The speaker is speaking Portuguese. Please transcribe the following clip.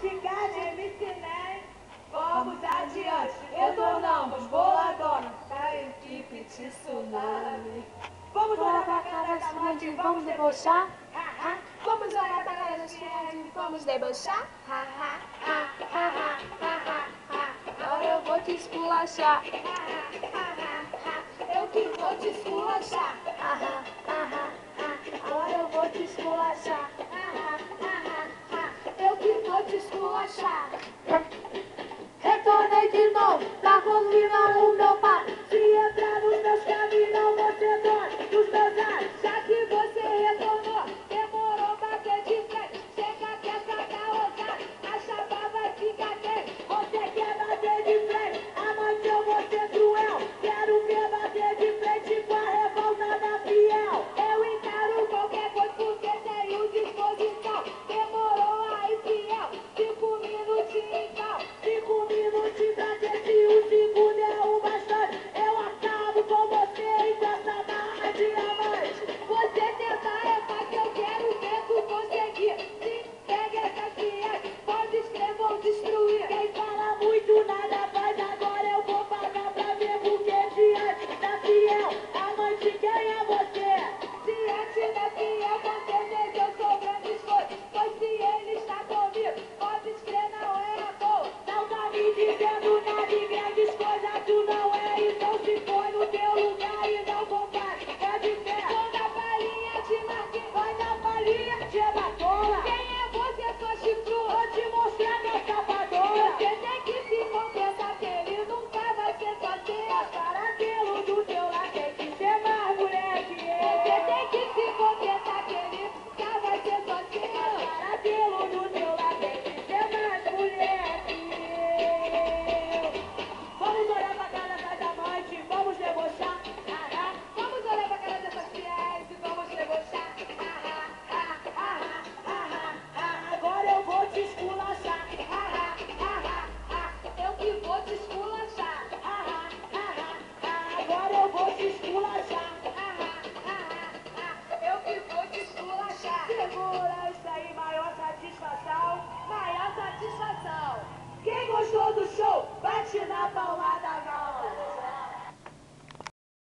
Cidade MC9, vamos adiante, retornamos, boladona, da equipe Tsunami. Vamos olhar pra cara da noite e vamos debochar? Vamos olhar pra cara das mulheres e vamos debochar? Agora eu vou te esculachar. Eu que vou te esculachar. Agora eu vou te esculachar. Eu que vou te esculachar. Retornei de novo pra confirmar o meu papo. Se entrar nos meus caminhos, você dói nos meus ares. Já que você retornou, demorou bater de frente. Chega que essa tá ousada, a chapa vai ficar quente. Você quer bater de frente, amante eu vou ser cruel. Quero ver bater de frente com a revolta da fiel. Eu encaro qualquer coisa porque tenho disposição. Demorou aí fiel, 5 minutinhos então. 5 minutinhos pra ver se o segundo é o bastante. Eu acabo com você e com essa barra diamante. Você tentar é fácil, eu quero ver tu conseguir. Se pega essa fiel, pode escrever, vou destruir. Quem fala muito nada faz, agora eu vou pagar pra ver porque diante da fiel, amante, quem é você? Diante da fiel, com certeza eu sou grandes coisas. Pois se ele está comigo, pode escrever, não é à toa. Não tá me dizendo nada e grandes coisas tu não é. Então se põe no teu lugar e não compare, é de fé. Vou na palhinha de marquinhos, vai na palhinha de batola. Quem é você, sua chifrua? Vou te mostrar minha sapadora. Você tem que se confessar que ele nunca vai ser sozinho. Para tê-lo do teu lado tem que ser mais mulher que eu. Você tem que se confessar que ele nunca vai ser sozinho. Para tê-lo do teu lado tem que ser mais mulher que eu. Vamos olhar pra cara das amantes, vamos debochar. Vamos olhar pra cara dessas fiéis e vamos debochar. Agora eu vou te esculachar. Eu que vou te esculachar. Agora eu vou te esculachar. Eu que vou te esculachar. Segura isso aí, maior satisfação. Maior satisfação. Quem gostou do show, bate na palma.